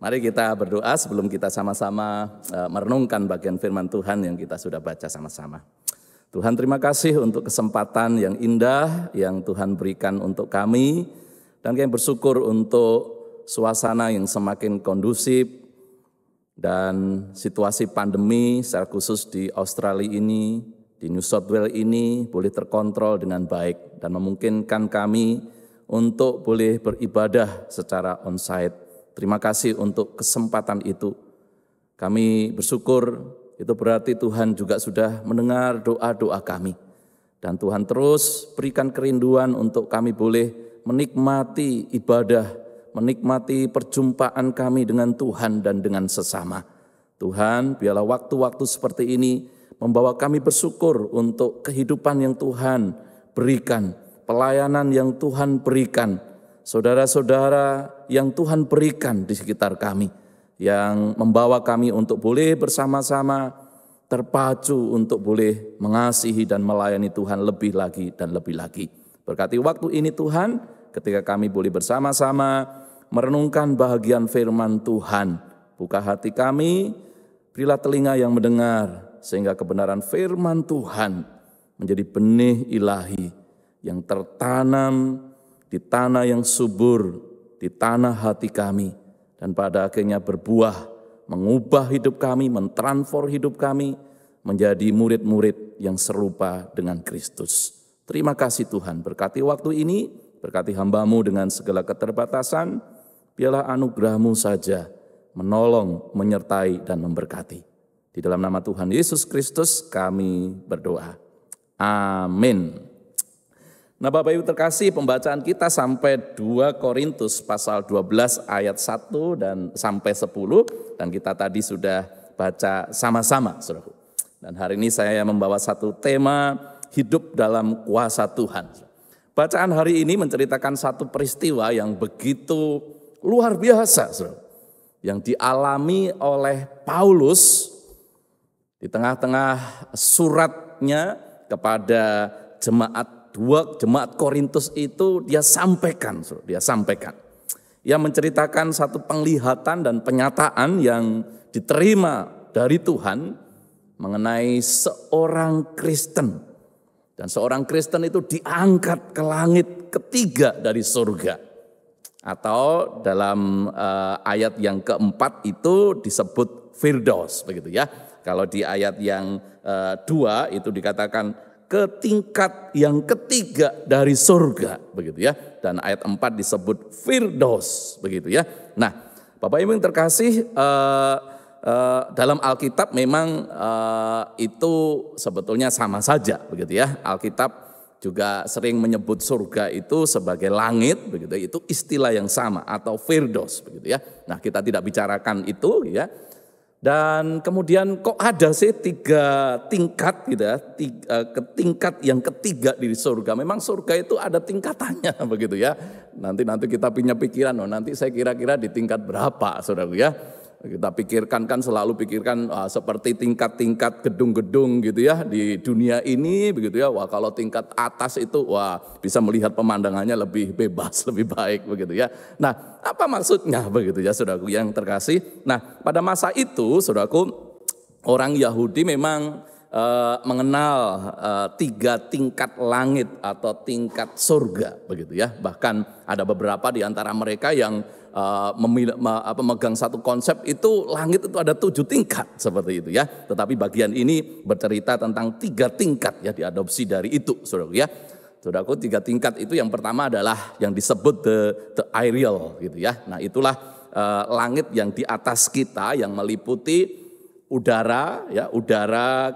Mari kita berdoa sebelum kita sama-sama merenungkan bagian firman Tuhan yang kita sudah baca sama-sama. Tuhan, terima kasih untuk kesempatan yang indah yang Tuhan berikan untuk kami, dan kami bersyukur untuk suasana yang semakin kondusif dan situasi pandemi secara khusus di Australia ini, di New South Wales ini boleh terkontrol dengan baik dan memungkinkan kami untuk boleh beribadah secara onsite. Terima kasih untuk kesempatan itu. Kami bersyukur, itu berarti Tuhan juga sudah mendengar doa-doa kami. Dan Tuhan terus berikan kerinduan untuk kami boleh menikmati ibadah, menikmati perjumpaan kami dengan Tuhan dan dengan sesama. Tuhan, biarlah waktu-waktu seperti ini membawa kami bersyukur untuk kehidupan yang Tuhan berikan, pelayanan yang Tuhan berikan, saudara-saudara yang Tuhan berikan di sekitar kami, yang membawa kami untuk boleh bersama-sama terpacu untuk boleh mengasihi dan melayani Tuhan lebih lagi dan lebih lagi. Berkati waktu ini Tuhan, ketika kami boleh bersama-sama merenungkan bahagian firman Tuhan, buka hati kami, berilah telinga yang mendengar, sehingga kebenaran firman Tuhan menjadi benih ilahi yang tertanam di tanah yang subur, di tanah hati kami, dan pada akhirnya berbuah, mengubah hidup kami, mentransform hidup kami, menjadi murid-murid yang serupa dengan Kristus. Terima kasih Tuhan, berkati waktu ini, berkati hamba-Mu dengan segala keterbatasan, biarlah anugerah-Mu saja menolong, menyertai, dan memberkati. Di dalam nama Tuhan Yesus Kristus kami berdoa. Amin. Nah Bapak Ibu terkasih, pembacaan kita sampai 2 Korintus pasal 12 ayat 1 dan sampai 10, dan kita tadi sudah baca sama-sama, Saudaraku. Dan hari ini saya membawa satu tema, hidup dalam kuasa Tuhan. Bacaan hari ini menceritakan satu peristiwa yang begitu luar biasa, Saudara, yang dialami oleh Paulus di tengah-tengah suratnya kepada jemaat Korintus itu dia sampaikan. Ia menceritakan satu penglihatan dan penyataan yang diterima dari Tuhan mengenai seorang Kristen. Dan seorang Kristen itu diangkat ke langit ketiga dari surga. Atau dalam ayat yang keempat itu disebut Firdaus, begitu ya. Kalau di ayat yang 2 itu dikatakan ke tingkat yang ketiga dari surga, begitu ya. Dan ayat 4 disebut Firdaus, begitu ya. Nah, Bapak Ibu yang terkasih, dalam Alkitab memang itu sebetulnya sama saja, begitu ya. Alkitab juga sering menyebut surga itu sebagai langit, begitu. Itu istilah yang sama atau Firdaus, begitu ya. Nah, kita tidak bicarakan itu, ya. Dan kemudian kok ada sih 3 tingkat gitu ya, tingkat yang ketiga di surga. Memang surga itu ada tingkatannya begitu ya. Nanti kita punya pikiran, nanti saya kira-kira di tingkat berapa, saudara ya. Kita pikirkan seperti tingkat-tingkat gedung-gedung gitu ya di dunia ini begitu ya. Wah, kalau tingkat atas itu bisa melihat pemandangannya lebih bebas, lebih baik begitu ya. Nah, apa maksudnya begitu ya saudaraku yang terkasih? Nah, pada masa itu saudaraku, orang Yahudi memang mengenal 3 tingkat langit atau tingkat surga begitu ya. Bahkan ada beberapa di antara mereka yang memegang satu konsep itu langit itu ada 7 tingkat seperti itu ya. Tetapi bagian ini bercerita tentang 3 tingkat ya, diadopsi dari itu saudaraku ya. Saudaraku, 3 tingkat itu yang pertama adalah yang disebut the aerial gitu ya. Nah itulah langit yang di atas kita yang meliputi udara,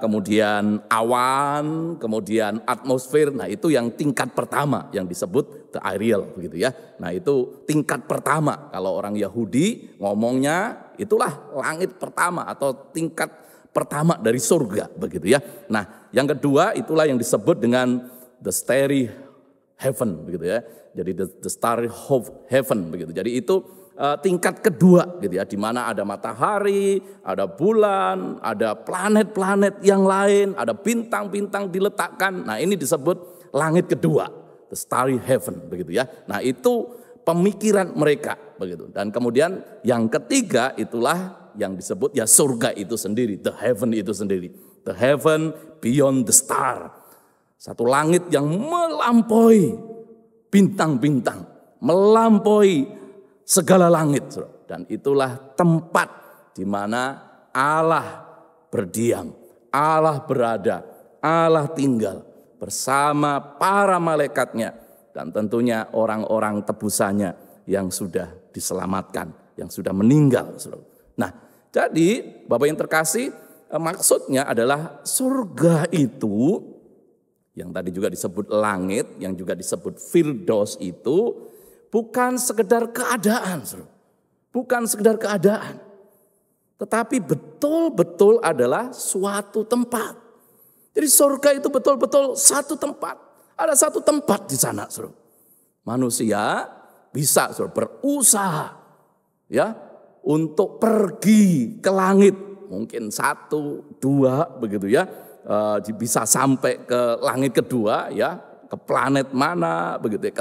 kemudian awan, kemudian atmosfer. Nah itu yang tingkat pertama yang disebut the aerial, begitu ya. Nah itu tingkat pertama. Kalau orang Yahudi ngomongnya itulah langit pertama atau tingkat pertama dari surga, begitu ya. Nah yang kedua itulah yang disebut dengan the starry heaven, begitu ya. Jadi the starry heaven, begitu. Jadi itu tingkat kedua gitu ya, di mana ada matahari, ada bulan, ada planet-planet yang lain, ada bintang-bintang diletakkan. Nah, ini disebut langit kedua, the starry heaven begitu ya. Nah, itu pemikiran mereka begitu. Dan kemudian yang ketiga itulah yang disebut ya surga itu sendiri, the heaven itu sendiri. The heaven beyond the star. Satu langit yang melampaui bintang-bintang, melampaui segala langit. Dan itulah tempat di mana Allah berdiam, Allah berada, Allah tinggal bersama para malaikatnya dan tentunya orang-orang tebusannya yang sudah diselamatkan, yang sudah meninggal. Nah, jadi Bapak yang terkasih, maksudnya adalah surga itu yang tadi juga disebut langit, yang juga disebut Firdaus itu bukan sekedar keadaan, bukan sekedar keadaan, tetapi betul-betul adalah suatu tempat. Jadi surga itu betul-betul satu tempat. Ada satu tempat di sana, Saudara. Manusia bisa, Saudara, berusaha ya untuk pergi ke langit. Mungkin 1, 2 begitu ya. Bisa sampai ke langit kedua ya, ke planet mana begitu ya,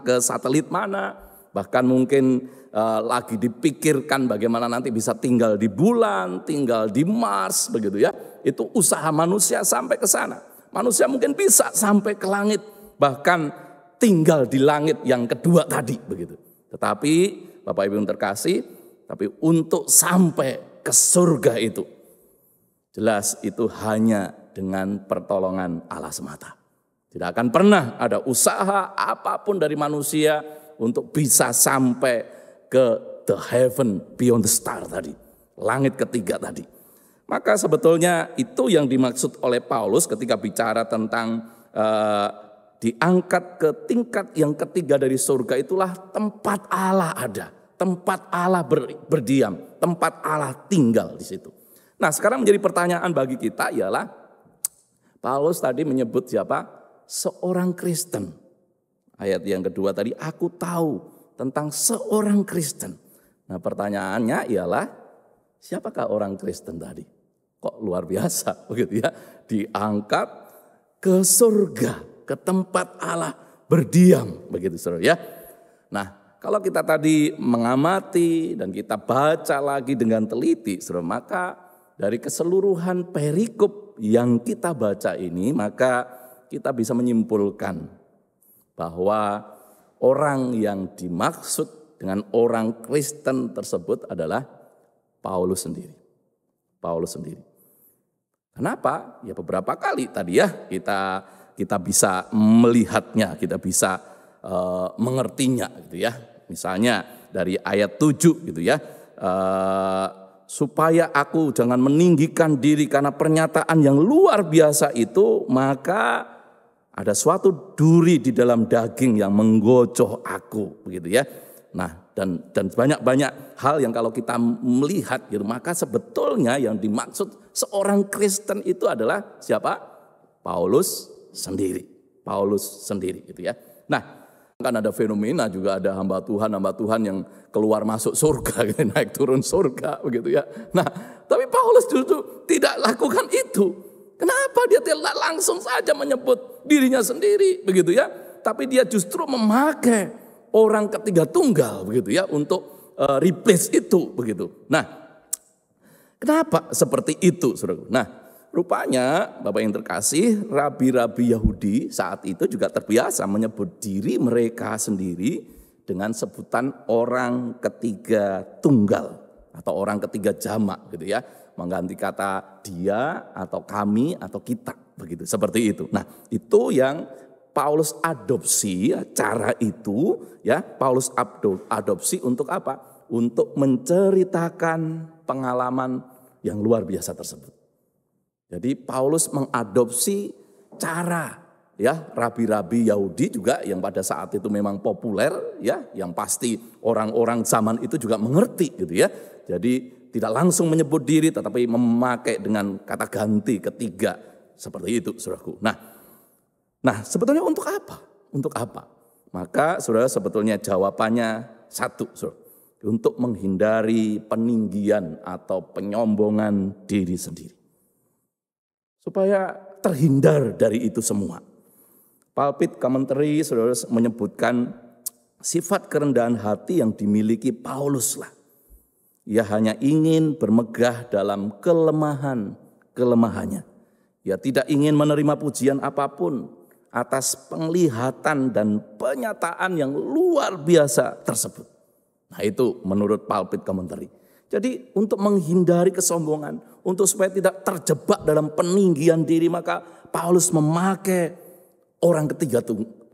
ke satelit mana. Bahkan mungkin lagi dipikirkan bagaimana nanti bisa tinggal di bulan, tinggal di Mars begitu ya. Itu usaha manusia sampai ke sana. Manusia mungkin bisa sampai ke langit, bahkan tinggal di langit yang kedua tadi begitu. Tetapi Bapak Ibu yang terkasih, tapi untuk sampai ke surga itu jelas itu hanya dengan pertolongan Allah semata. Tidak akan pernah ada usaha apapun dari manusia untuk bisa sampai ke the heaven beyond the star tadi, langit ketiga tadi. Maka sebetulnya itu yang dimaksud oleh Paulus ketika bicara tentang diangkat ke tingkat yang ketiga dari surga, itulah tempat Allah ada, tempat Allah berdiam, tempat Allah tinggal di situ. Nah, sekarang menjadi pertanyaan bagi kita ialah Paulus tadi menyebut siapa? Seorang Kristen. Ayat yang kedua tadi, aku tahu tentang seorang Kristen. Nah, pertanyaannya ialah siapakah orang Kristen tadi? Kok luar biasa begitu ya, diangkat ke surga, ke tempat Allah berdiam begitu Saudara ya. Nah, kalau kita tadi mengamati dan kita baca lagi dengan teliti Saudara, maka dari keseluruhan perikop yang kita baca ini, maka kita bisa menyimpulkan bahwa orang yang dimaksud dengan orang Kristen tersebut adalah Paulus sendiri. Paulus sendiri. Kenapa? Ya beberapa kali tadi ya kita bisa melihatnya, kita bisa mengertinya gitu ya. Misalnya dari ayat 7 gitu ya. Supaya aku jangan meninggikan diri karena pernyataan yang luar biasa itu, maka ada suatu duri di dalam daging yang menggocoh aku begitu ya. Nah, dan banyak-banyak hal yang kalau kita melihat gitu, maka sebetulnya yang dimaksud seorang Kristen itu adalah siapa? Paulus sendiri. Paulus sendiri gitu ya. Nah, kan ada fenomena juga, ada hamba Tuhan yang keluar masuk surga gitu, naik turun surga begitu ya. Nah, tapi Paulus justru tidak lakukan itu. Kenapa dia tidak langsung saja menyebut dirinya sendiri begitu ya? Tapi dia justru memakai orang ketiga tunggal begitu ya untuk replace itu begitu. Nah, kenapa seperti itu, Saudara? Nah, rupanya Bapak yang terkasih, rabi-rabi Yahudi saat itu juga terbiasa menyebut diri mereka sendiri dengan sebutan orang ketiga tunggal atau orang ketiga jamak gitu ya, mengganti kata dia atau kami atau kita begitu, seperti itu. Nah, itu yang Paulus adopsi cara itu ya, Paulus adopsi untuk apa? Untuk menceritakan pengalaman yang luar biasa tersebut. Jadi Paulus mengadopsi cara ya rabi-rabi Yahudi juga yang pada saat itu memang populer ya, yang pasti orang-orang zaman itu juga mengerti gitu ya. Jadi tidak langsung menyebut diri tetapi memakai dengan kata ganti ketiga seperti itu, Saudaraku. Nah, sebetulnya untuk apa? Untuk apa? Maka Saudara, sebetulnya jawabannya satu, Saudara. Untuk menghindari peninggian atau penyombongan diri sendiri. Supaya terhindar dari itu semua. Pulpit Commentary Saudara menyebutkan sifat kerendahan hati yang dimiliki Paulus lah. Ia hanya ingin bermegah dalam kelemahannya. Ia tidak ingin menerima pujian apapun atas penglihatan dan penyataan yang luar biasa tersebut. Nah itu menurut Pulpit Commentary. Jadi untuk menghindari kesombongan, untuk supaya tidak terjebak dalam peninggian diri, maka Paulus memakai orang ketiga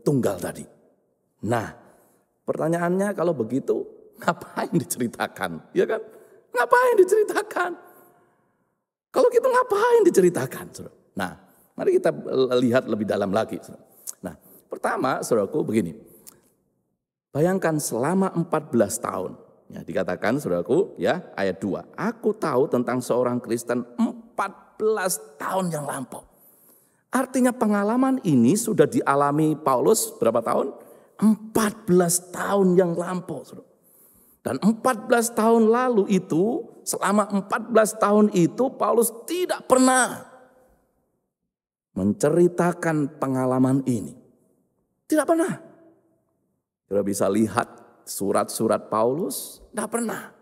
tunggal tadi. Nah, pertanyaannya kalau begitu ngapain diceritakan? Ya kan? Ngapain diceritakan? Kalau gitu ngapain diceritakan? Nah, mari kita lihat lebih dalam lagi. Nah, pertama saudaraku begini. Bayangkan selama 14 tahun. Ya, dikatakan saudaraku ya ayat 2. Aku tahu tentang seorang Kristen 14 tahun yang lampau. Artinya pengalaman ini sudah dialami Paulus berapa tahun? 14 tahun yang lampau. Dan 14 tahun lalu itu, selama 14 tahun itu Paulus tidak pernah menceritakan pengalaman ini. Tidak pernah. Kita bisa lihat surat-surat Paulus, tidak pernah.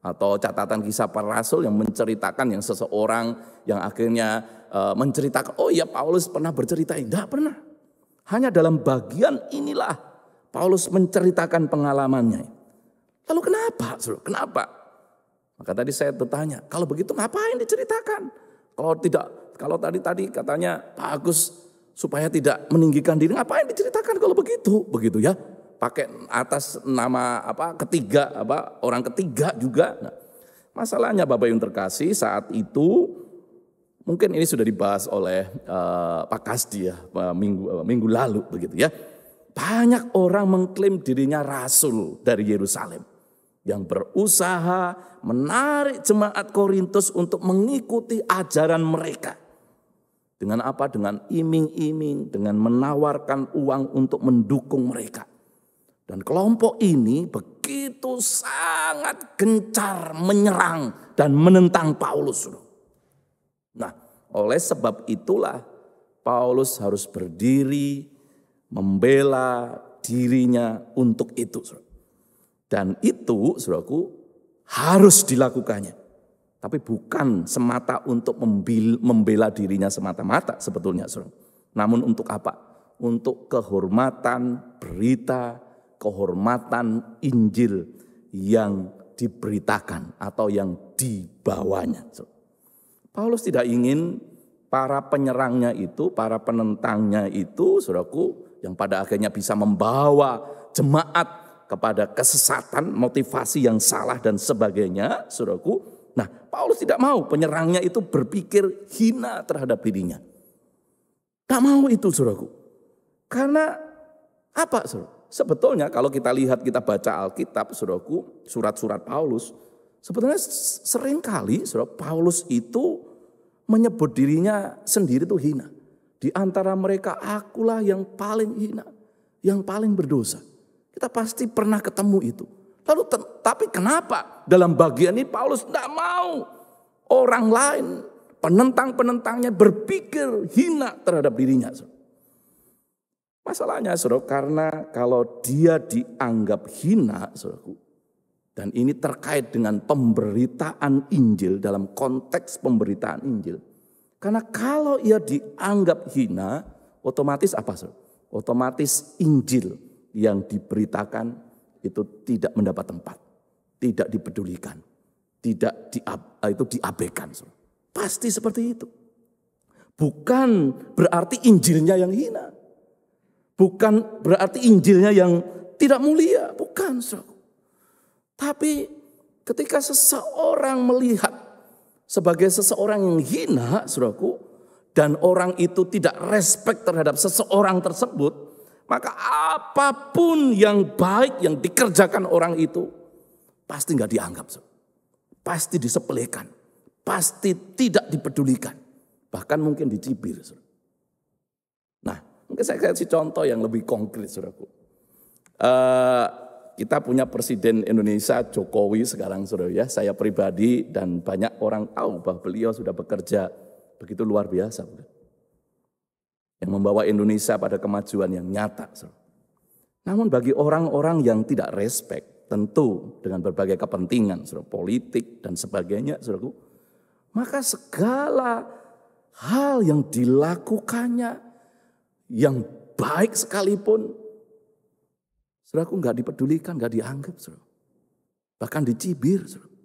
Atau catatan kisah para rasul yang menceritakan yang seseorang yang akhirnya menceritakan, oh ya Paulus pernah bercerita, tidak pernah. Hanya dalam bagian inilah Paulus menceritakan pengalamannya. Lalu kenapa? Kenapa? Maka tadi saya bertanya, kalau begitu ngapain diceritakan? Kalau tadi katanya Pak Agus supaya tidak meninggikan diri, ngapain diceritakan kalau begitu? Begitu ya. Pakai atas nama orang ketiga juga. Nah, masalahnya Bapak yang terkasih saat itu mungkin ini sudah dibahas oleh Pak Kasdi ya minggu lalu begitu ya. Banyak orang mengklaim dirinya rasul dari Yerusalem yang berusaha menarik jemaat Korintus untuk mengikuti ajaran mereka. Dengan apa? Dengan iming-iming, dengan menawarkan uang untuk mendukung mereka. Dan kelompok ini begitu sangat gencar menyerang dan menentang Paulus. Nah, oleh sebab itulah Paulus harus berdiri membela dirinya untuk itu. Dan itu, saudaraku, harus dilakukannya. Tapi bukan semata untuk membela dirinya semata-mata sebetulnya, saudara. Namun untuk apa? Untuk kehormatan berita, kehormatan Injil yang diberitakan atau yang dibawanya. Paulus tidak ingin para penyerangnya itu, para penentangnya itu, saudaraku, yang pada akhirnya bisa membawa jemaat kepada kesesatan, motivasi yang salah dan sebagainya, saudaraku. Nah, Paulus tidak mau penyerangnya itu berpikir hina terhadap dirinya. Tak mau itu, saudaraku. Karena apa, saudara? Sebetulnya kalau kita lihat, kita baca Alkitab, saudaraku, surat-surat Paulus, sebetulnya seringkali, saudara, Paulus itu menyebut dirinya sendiri itu hina. Di antara mereka, akulah yang paling hina, yang paling berdosa. Kita pasti pernah ketemu itu. Lalu tapi kenapa dalam bagian ini Paulus tidak mau orang lain, penentang-penentangnya berpikir hina terhadap dirinya. Masalahnya saudara, karena kalau dia dianggap hina, saudaraku, dan ini terkait dengan pemberitaan Injil dalam konteks pemberitaan Injil. Karena kalau ia dianggap hina, otomatis apa, saudara? Otomatis Injil yang diberitakan itu tidak mendapat tempat, tidak dipedulikan, itu diabaikan. Pasti seperti itu. Bukan berarti Injilnya yang hina, bukan berarti Injilnya yang tidak mulia, bukan. Tapi ketika seseorang melihat sebagai seseorang yang hina, saudaraku, dan orang itu tidak respect terhadap seseorang tersebut, maka apapun yang baik yang dikerjakan orang itu pasti nggak dianggap, pasti disepelekan, pasti tidak dipedulikan, bahkan mungkin dicibir. Nah, mungkin saya kasih contoh yang lebih konkret, saudaraku. Kita punya Presiden Indonesia Jokowi sekarang, saudara ya. Saya pribadi dan banyak orang tahu bahwa beliau sudah bekerja begitu luar biasa, yang membawa Indonesia pada kemajuan yang nyata. Namun bagi orang-orang yang tidak respect, tentu dengan berbagai kepentingan, saudara, politik dan sebagainya, saudaraku, maka segala hal yang dilakukannya yang baik sekalipun, saudaraku, nggak dipedulikan, nggak dianggap, saudara. Bahkan dicibir, saudara.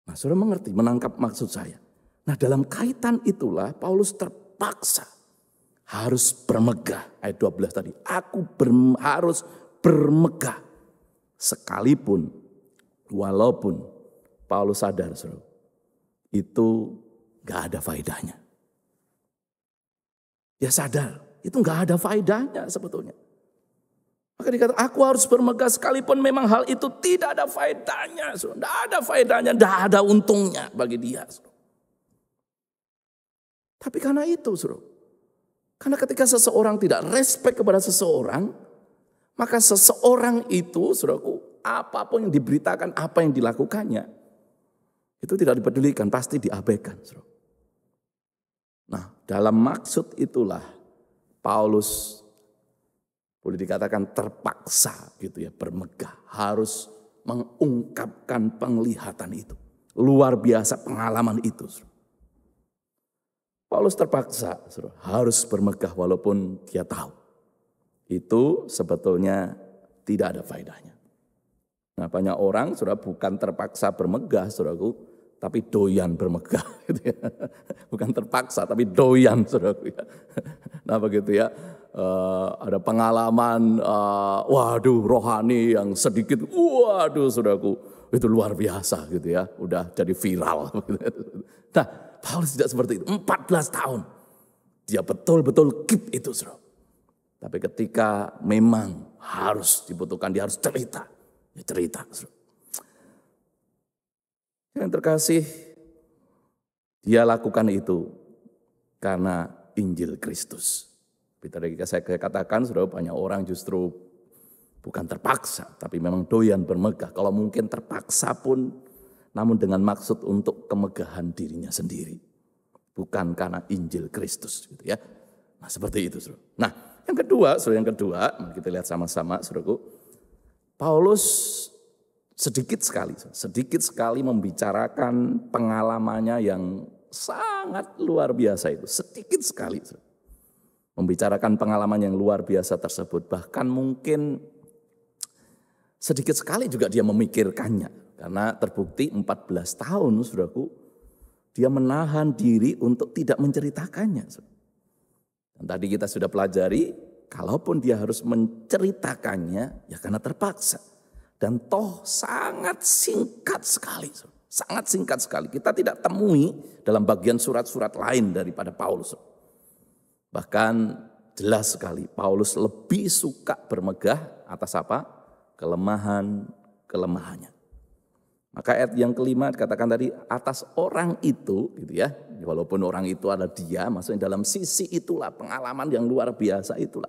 Nah, saudara mengerti, menangkap maksud saya. Nah, dalam kaitan itulah Paulus terpaksa harus bermegah. Ayat 12 tadi, aku harus bermegah. Sekalipun, walaupun Paulus sadar, saudara, itu gak ada faedahnya. Dia sadar, itu gak ada faedahnya sebetulnya. Maka dikatakan, aku harus bermegah sekalipun memang hal itu tidak ada faedahnya. Tidak ada faedahnya, tidak ada untungnya bagi dia. Tapi karena itu, saudara, karena ketika seseorang tidak respect kepada seseorang, maka seseorang itu, saudaraku, apapun yang diberitakan, apa yang dilakukannya, itu tidak dipedulikan, pasti diabaikan, saudara. Nah, dalam maksud itulah Paulus boleh dikatakan terpaksa gitu ya, bermegah, harus mengungkapkan penglihatan itu. Luar biasa pengalaman itu. Paulus terpaksa harus bermegah walaupun dia tahu itu sebetulnya tidak ada faedahnya. Nah, banyak orang saudara bukan terpaksa bermegah, saudaraku, tapi doyan bermegah. Gitu ya. Bukan terpaksa, tapi doyan, saudaraku. Ya. Nah, begitu ya. Ada pengalaman, waduh, rohani yang sedikit, waduh, saudaraku, itu luar biasa, gitu ya. Udah jadi viral. Nah, Paulus tidak seperti itu. 14 tahun dia betul-betul keep itu, saudara. Tapi ketika memang harus dibutuhkan, dia harus cerita. Ya cerita, saudara. Yang terkasih, dia lakukan itu karena Injil Kristus. Tadi saya katakan, saudara, banyak orang justru bukan terpaksa, tapi memang doyan bermegah. Kalau mungkin terpaksa pun, namun dengan maksud untuk kemegahan dirinya sendiri. Bukan karena Injil Kristus, gitu ya. Nah, seperti itu, saudara. Nah, yang kedua, mari kita lihat sama-sama, saudaraku. Paulus sedikit sekali membicarakan pengalamannya yang sangat luar biasa itu. Sedikit sekali, saudara. Membicarakan pengalaman yang luar biasa tersebut. Bahkan mungkin sedikit sekali juga dia memikirkannya. Karena terbukti 14 tahun, saudaraku, dia menahan diri untuk tidak menceritakannya. Dan tadi kita sudah pelajari, kalaupun dia harus menceritakannya, ya karena terpaksa. Dan toh sangat singkat sekali. Sangat singkat sekali. Kita tidak temui dalam bagian surat-surat lain daripada Paulus. Bahkan jelas sekali Paulus lebih suka bermegah atas apa? Kelemahannya. Maka ayat yang kelima dikatakan tadi, atas orang itu, gitu ya. Walaupun orang itu adalah dia, maksudnya dalam sisi itulah pengalaman yang luar biasa itulah.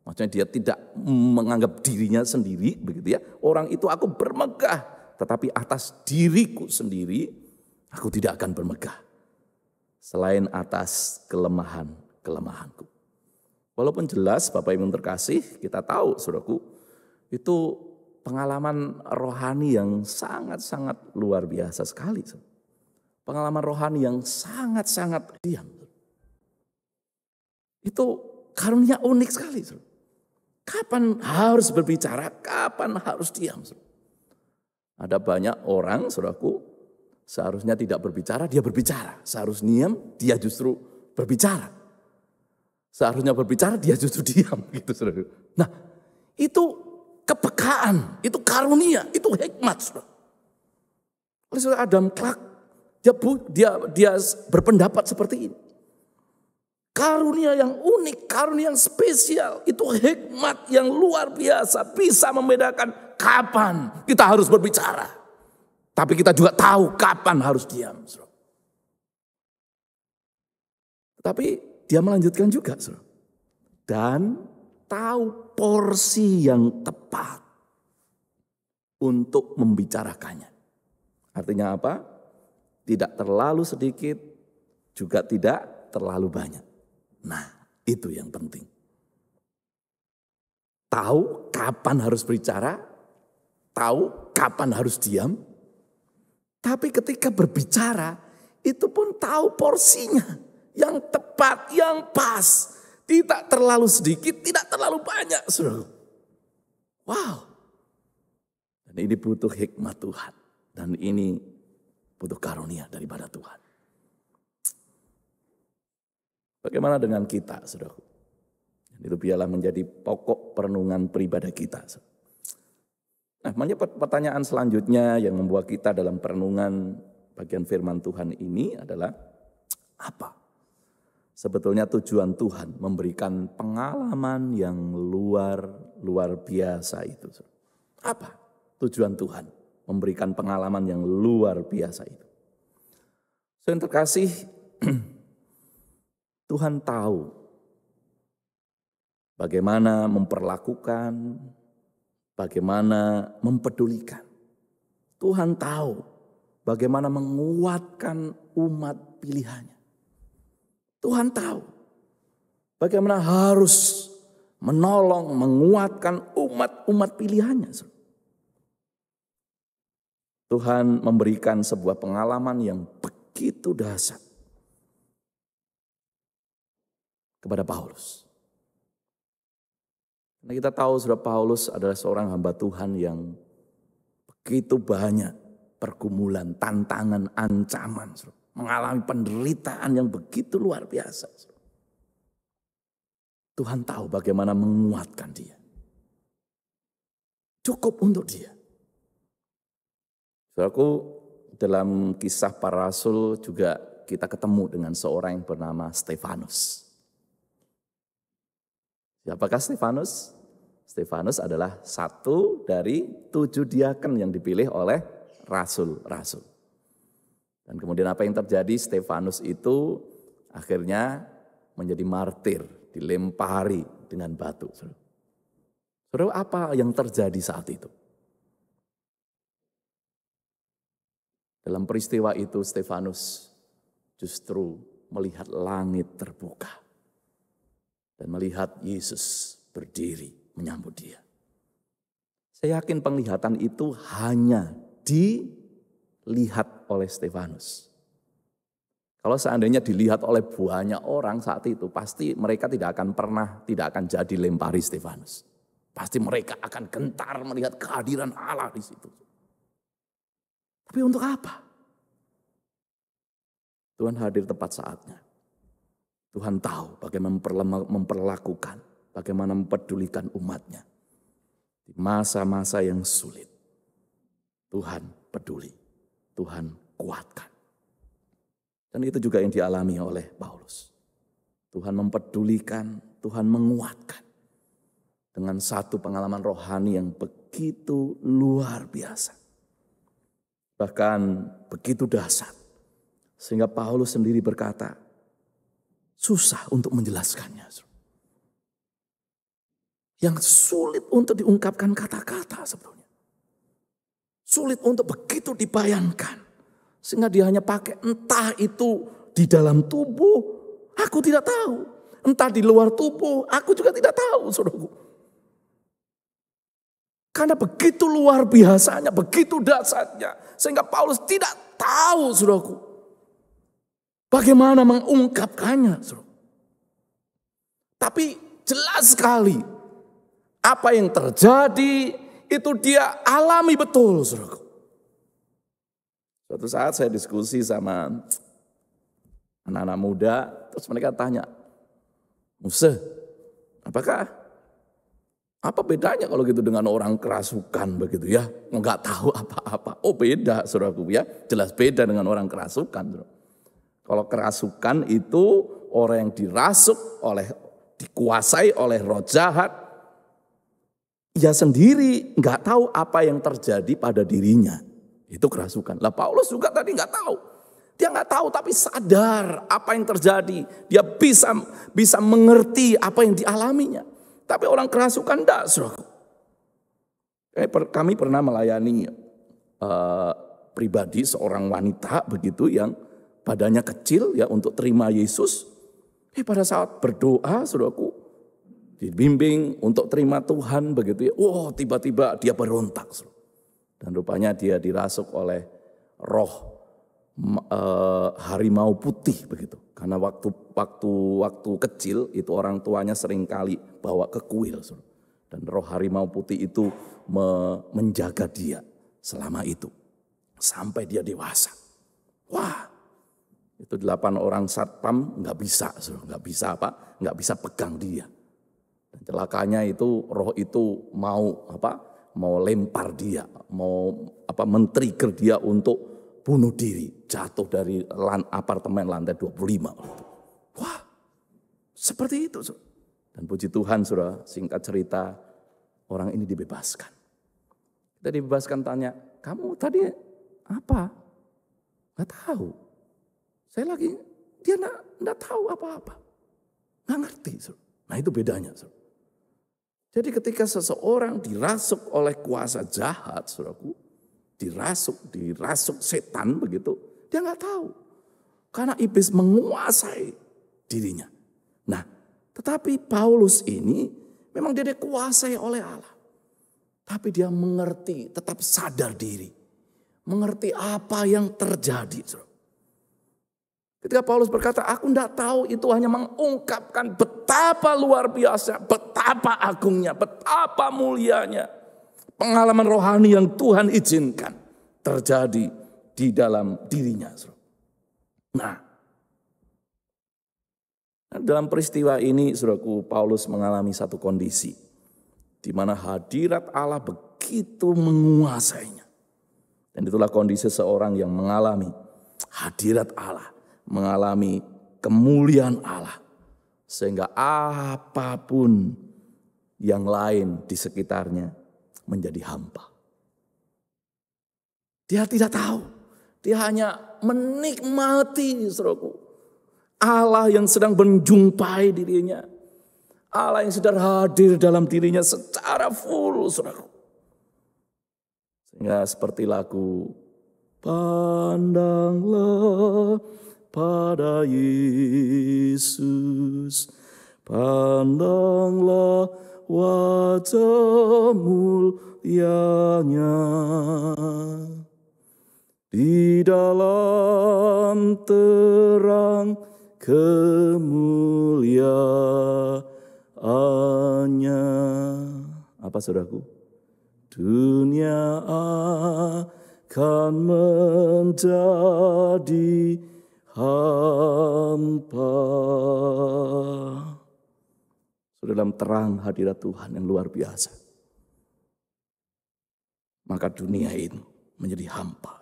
Maksudnya dia tidak menganggap dirinya sendiri, begitu ya. Orang itu aku bermegah, tetapi atas diriku sendiri aku tidak akan bermegah. Selain atas kelemahanku. Walaupun jelas Bapak Ibu terkasih, kita tahu saudaraku, itu pengalaman rohani yang sangat-sangat luar biasa sekali. Pengalaman rohani yang sangat-sangat diam. Itu karunia unik sekali. Kapan harus berbicara, kapan harus diam. Ada banyak orang, saudaraku, seharusnya tidak berbicara, dia berbicara. Seharusnya diam, dia justru berbicara. Seharusnya berbicara, dia justru diam. Gitu, saudara. Nah, itu kepekaan, itu karunia, itu hikmat. Saudara. Oleh saudara Adam Clark, dia berpendapat seperti ini. Karunia yang unik, karunia yang spesial, itu hikmat yang luar biasa. Bisa membedakan kapan kita harus berbicara. Tapi kita juga tahu kapan harus diam. Saudara. Tapi dia melanjutkan juga. Saudara. Dan tahu porsi yang tepat untuk membicarakannya. Artinya apa? Tidak terlalu sedikit, juga tidak terlalu banyak. Nah, itu yang penting. tahu kapan harus berbicara, tahu kapan harus diam. Tapi ketika berbicara, itu pun tahu porsinya yang tepat, yang pas. Tidak terlalu sedikit, tidak terlalu banyak. Saudara. Wow. Dan ini butuh hikmat Tuhan. Dan ini butuh karunia daripada Tuhan. Bagaimana dengan kita, saudaraku? Itu biarlah menjadi pokok perenungan pribadi kita. Nah, pertanyaan selanjutnya yang membuat kita dalam perenungan bagian firman Tuhan ini adalah apa? Sebetulnya tujuan Tuhan memberikan pengalaman yang luar biasa itu. Apa tujuan Tuhan memberikan pengalaman yang luar biasa itu? Yang terkasih, Tuhan tahu bagaimana memperlakukan, bagaimana mempedulikan. Tuhan tahu bagaimana menguatkan umat pilihannya. Tuhan tahu bagaimana harus menolong, menguatkan umat pilihannya. Tuhan memberikan sebuah pengalaman yang begitu dahsyat kepada Paulus. Karena kita tahu saudara, Paulus adalah seorang hamba Tuhan yang begitu banyak pergumulan, tantangan, ancaman, saudara. Mengalami penderitaan yang begitu luar biasa. Tuhan tahu bagaimana menguatkan dia. Cukup untuk dia. Saudaraku, dalam kisah para rasul juga kita ketemu dengan seorang yang bernama Stefanus. Siapakah Stefanus? Stefanus adalah satu dari 7 diaken yang dipilih oleh rasul-rasul. Dan kemudian apa yang terjadi? Stefanus itu akhirnya menjadi martir, dilempari dengan batu. Saudara, apa yang terjadi saat itu? Dalam peristiwa itu Stefanus justru melihat langit terbuka dan melihat Yesus berdiri menyambut dia. Saya yakin penglihatan itu hanya dilihat oleh Stefanus. Kalau seandainya dilihat oleh banyak orang saat itu, pasti mereka tidak akan jadi lempari Stefanus. Pasti mereka akan gentar melihat kehadiran Allah di situ. Tapi untuk apa? Tuhan hadir tepat saatnya. Tuhan tahu bagaimana memperlakukan, bagaimana mempedulikan umatnya. Di masa-masa yang sulit, Tuhan peduli, Tuhan kuatkan. Dan itu juga yang dialami oleh Paulus. Tuhan mempedulikan, Tuhan menguatkan. Dengan satu pengalaman rohani yang begitu luar biasa. Bahkan begitu dahsyat. Sehingga Paulus sendiri berkata, susah untuk menjelaskannya. Yang sulit untuk diungkapkan kata-kata sebetulnya. Sulit untuk begitu dibayangkan. Sehingga dia hanya pakai entah itu di dalam tubuh, aku tidak tahu. Entah di luar tubuh, aku juga tidak tahu, saudaraku. Karena begitu luar biasanya, begitu dahsyatnya. Sehingga Paulus tidak tahu, saudaraku. Bagaimana mengungkapkannya, saudaraku. Tapi jelas sekali, apa yang terjadi itu dia alami betul, saudaraku. Suatu saat saya diskusi sama anak-anak muda, terus mereka tanya, Musa, apa bedanya kalau gitu dengan orang kerasukan begitu ya? Enggak tahu apa-apa. Oh beda, saudaraku ya, jelas beda dengan orang kerasukan. Saudara. Kalau kerasukan itu orang yang dikuasai oleh roh jahat, ia sendiri enggak tahu apa yang terjadi pada dirinya. Itu kerasukan. Lah Paulus juga tadi nggak tahu. Dia nggak tahu tapi sadar apa yang terjadi. Dia bisa mengerti apa yang dialaminya. Tapi orang kerasukan enggak, saudara. Kami pernah melayani pribadi seorang wanita begitu yang badannya kecil ya untuk terima Yesus. Pada saat berdoa, saudaraku, dibimbing untuk terima Tuhan begitu ya. Tiba-tiba dia berontak. Dan rupanya dia dirasuk oleh roh harimau putih begitu. Karena waktu kecil itu orang tuanya seringkali bawa ke kuil. Dan roh harimau putih itu menjaga dia selama itu. Sampai dia dewasa. Wah, itu 8 orang satpam nggak bisa pegang dia. Dan celakanya itu roh itu mau lempar dia, mau men-trigger dia untuk bunuh diri, jatuh dari apartemen lantai 25. Wah, seperti itu. Dan puji Tuhan, Saudara, singkat cerita, orang ini dibebaskan. Kita dibebaskan, tanya, kamu tadi apa? Nggak tahu. Dia nggak tahu apa-apa. Nggak ngerti. Saudara. Nah itu bedanya. Saudara. Jadi ketika seseorang dirasuk oleh kuasa jahat, saudaraku, dirasuk setan begitu, dia nggak tahu. Karena iblis menguasai dirinya. Nah, tetapi Paulus ini memang dia dikuasai oleh Allah. Tapi dia mengerti, tetap sadar diri. Mengerti apa yang terjadi. Saudara. Ketika Paulus berkata, aku tidak tahu, itu hanya mengungkapkan betapa luar biasa, betapa agungnya, betapa mulianya. Pengalaman rohani yang Tuhan izinkan terjadi di dalam dirinya. Nah, dalam peristiwa ini, saudaraku, Paulus mengalami satu kondisi di mana hadirat Allah begitu menguasainya. Dan itulah kondisi seorang yang mengalami hadirat Allah, mengalami kemuliaan Allah. Sehingga apapun yang lain di sekitarnya menjadi hampa. Dia tidak tahu. Dia hanya menikmati, saudaraku, Allah yang sedang menjumpai dirinya. Allah yang sedang hadir dalam dirinya secara full, saudaraku. Sehingga seperti lagu, pandanglah pada Yesus, pandanglah wajah mulianya, di dalam terang kemuliaannya. Apa saudaraku? Dunia akan menjadi hampa. Dalam terang hadirat Tuhan yang luar biasa, maka dunia ini menjadi hampa.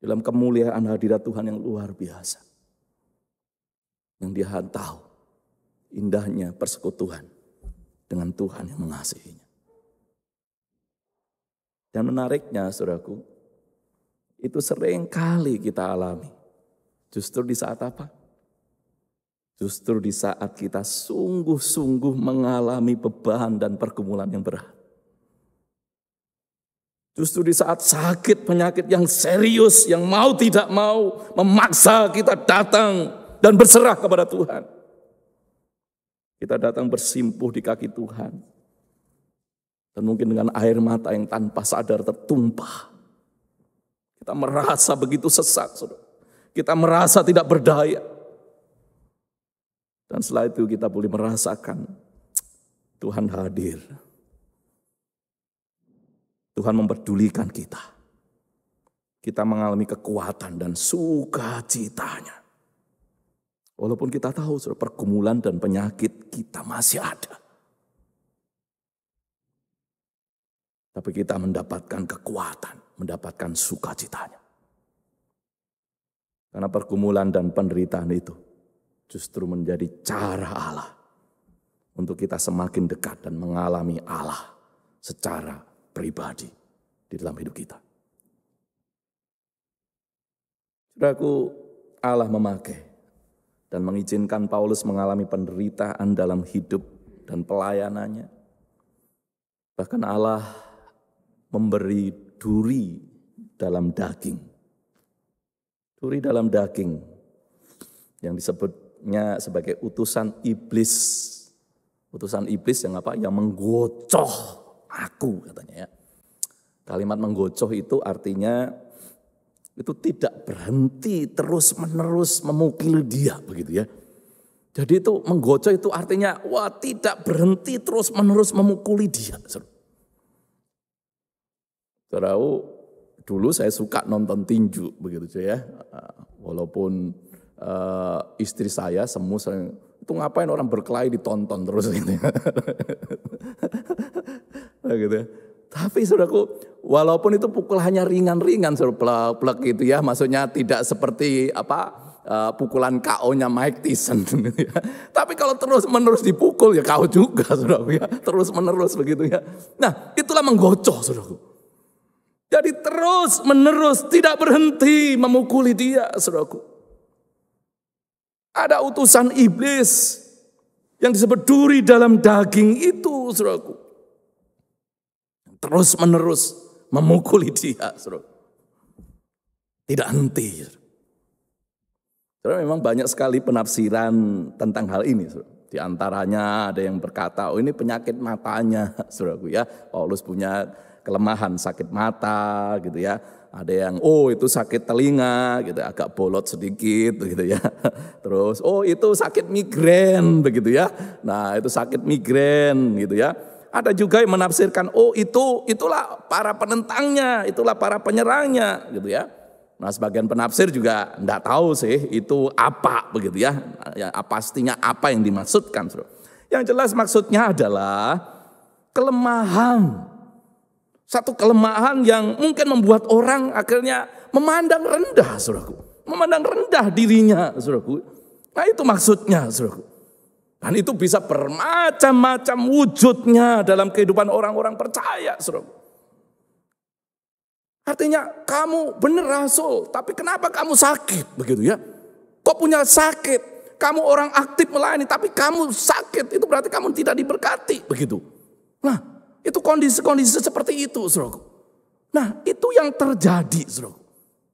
Dalam kemuliaan hadirat Tuhan yang luar biasa, yang dia tahu indahnya persekutuan dengan Tuhan yang mengasihinya. Dan menariknya, saudaraku, itu sering kali kita alami. Justru di saat apa? Justru di saat kita sungguh-sungguh mengalami beban dan pergumulan yang berat. Justru di saat sakit penyakit yang serius, yang mau tidak mau memaksa kita datang dan berserah kepada Tuhan. Kita datang bersimpuh di kaki Tuhan. Dan mungkin dengan air mata yang tanpa sadar tertumpah. Kita merasa begitu sesak, saudara. Kita merasa tidak berdaya. Dan setelah itu kita boleh merasakan Tuhan hadir. Tuhan mempedulikan kita. Kita mengalami kekuatan dan sukacitanya. Walaupun kita tahu pergumulan dan penyakit kita masih ada. Tapi kita mendapatkan kekuatan, mendapatkan sukacitanya. Karena pergumulan dan penderitaan itu justru menjadi cara Allah untuk kita semakin dekat dan mengalami Allah secara pribadi di dalam hidup kita. Saudaraku, Allah memakai dan mengizinkan Paulus mengalami penderitaan dalam hidup dan pelayanannya. Bahkan Allah memberi duri dalam daging. Duri dalam daging yang disebut disebutnya sebagai utusan iblis. Utusan iblis yang apa? Yang menggocoh aku katanya ya. Kalimat menggocoh itu artinya itu tidak berhenti terus menerus memukul dia begitu ya. Jadi itu menggocoh itu artinya wah tidak berhenti terus menerus memukuli dia. Saudara, dulu saya suka nonton tinju begitu ya. Walaupun istri saya semu itu ngapain orang berkelahi ditonton terus gitu ya. Gitu ya. Tapi saudaraku, walaupun itu pukulannya ringan-ringan, plek gitu ya, maksudnya tidak seperti pukulan KO-nya Mike Tyson. Gitu ya. Tapi kalau terus-menerus dipukul ya KO juga, saudaraku ya, terus-menerus begitu ya. Nah, itulah menggocoh, saudaraku. Jadi terus-menerus tidak berhenti memukuli dia, saudaraku. Ada utusan iblis yang disebut duri dalam daging itu, saudaraku. Terus menerus memukuli dia, saudara. Tidak henti. Saudara, memang banyak sekali penafsiran tentang hal ini. Saudara. Di antaranya ada yang berkata, oh ini penyakit matanya, saudaraku ya. Paulus punya kelemahan sakit mata, gitu ya. Ada yang, oh itu sakit telinga, gitu agak bolot sedikit, gitu ya. Terus, oh itu sakit migrain, begitu ya. Nah itu sakit migrain, gitu ya. Ada juga yang menafsirkan, oh itulah para penentangnya, itulah para penyerangnya, gitu ya. Nah, sebagian penafsir juga enggak tahu sih itu apa, begitu ya. Ya pastinya apa yang dimaksudkan, saudara. Yang jelas maksudnya adalah kelemahan. Satu kelemahan yang mungkin membuat orang akhirnya memandang rendah, saudaraku. Memandang rendah dirinya, saudaraku. Nah, itu maksudnya, saudaraku. Dan itu bisa bermacam-macam wujudnya dalam kehidupan orang-orang percaya, saudara. Artinya kamu benar rasul, tapi kenapa kamu sakit, begitu ya? Kok punya sakit? Kamu orang aktif melayani, tapi kamu sakit, itu berarti kamu tidak diberkati, begitu. Nah, itu kondisi-kondisi seperti itu, saudara. Nah, itu yang terjadi, saudara.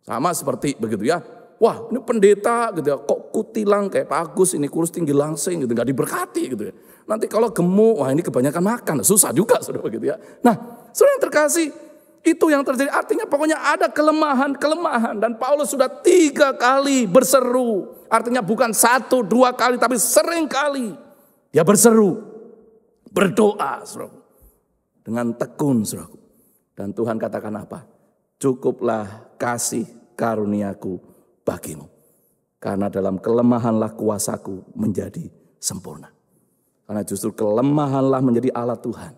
Sama seperti begitu ya. Wah ini pendeta gitu ya, kok kutilang kayak Pak Agus ini kurus tinggi langsing gitu, gak diberkati gitu ya. Nanti kalau gemuk, wah ini kebanyakan makan, susah juga saudara gitu ya. Nah saudara yang terkasih, itu yang terjadi artinya pokoknya ada kelemahan. Dan Paulus sudah 3 kali berseru, artinya bukan 1, 2 kali tapi sering kali. Dia berseru, berdoa saudara, dengan tekun saudara. Dan Tuhan katakan apa? Cukuplah kasih karuniaku bagimu. Karena dalam kelemahanlah kuasaku menjadi sempurna. Karena justru kelemahanlah menjadi alat Tuhan.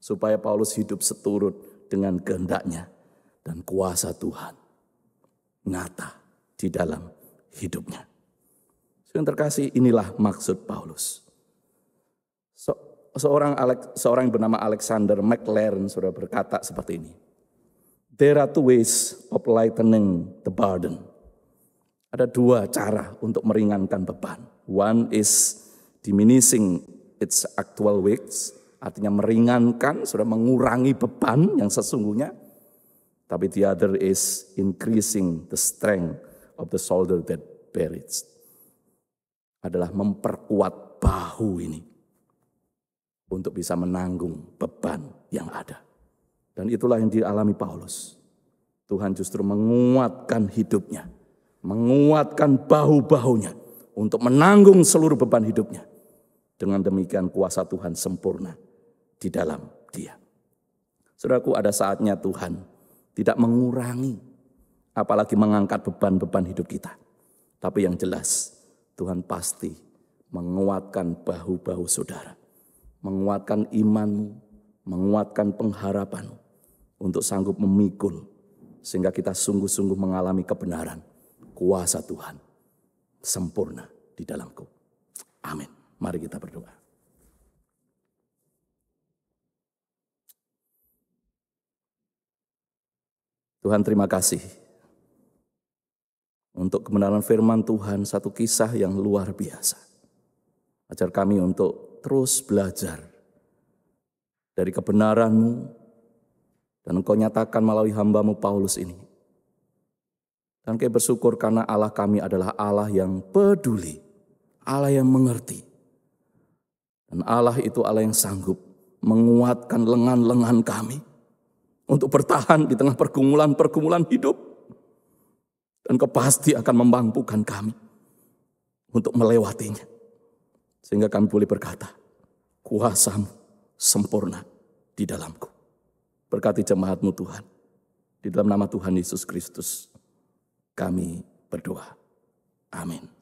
Supaya Paulus hidup seturut dengan kehendaknya. Dan kuasa Tuhan nyata di dalam hidupnya. Yang terkasih, inilah maksud Paulus. Seorang yang bernama Alexander McLaren sudah berkata seperti ini. There are 2 ways of lightening the burden. Ada 2 cara untuk meringankan beban. One is diminishing its actual weights, artinya meringankan, sudah mengurangi beban yang sesungguhnya. Tapi the other is increasing the strength of the shoulder that bears. Adalah memperkuat bahu ini untuk bisa menanggung beban yang ada. Dan itulah yang dialami Paulus. Tuhan justru menguatkan hidupnya. Menguatkan bahu-bahunya untuk menanggung seluruh beban hidupnya. Dengan demikian kuasa Tuhan sempurna di dalam dia. Saudaraku, ada saatnya Tuhan tidak mengurangi, apalagi mengangkat beban-beban hidup kita. Tapi yang jelas, Tuhan pasti menguatkan bahu-bahu saudara. Menguatkan imanmu, menguatkan pengharapanmu untuk sanggup memikul. Sehingga kita sungguh-sungguh mengalami kebenaran. Kuasa Tuhan sempurna di dalamku. Amin. Mari kita berdoa. Tuhan, terima kasih untuk kebenaran firman Tuhan, satu kisah yang luar biasa. Ajar kami untuk terus belajar dari kebenaran-Mu dan Engkau nyatakan melalui hamba-Mu Paulus ini. Dan kami bersyukur karena Allah kami adalah Allah yang peduli, Allah yang mengerti. Dan Allah itu Allah yang sanggup menguatkan lengan-lengan kami untuk bertahan di tengah pergumulan-pergumulan hidup. Dan Kau pasti akan memampukan kami untuk melewatinya. Sehingga kami boleh berkata, kuasa-Mu sempurna di dalamku. Berkati jemaat-Mu Tuhan. Di dalam nama Tuhan Yesus Kristus kami berdoa. Amin.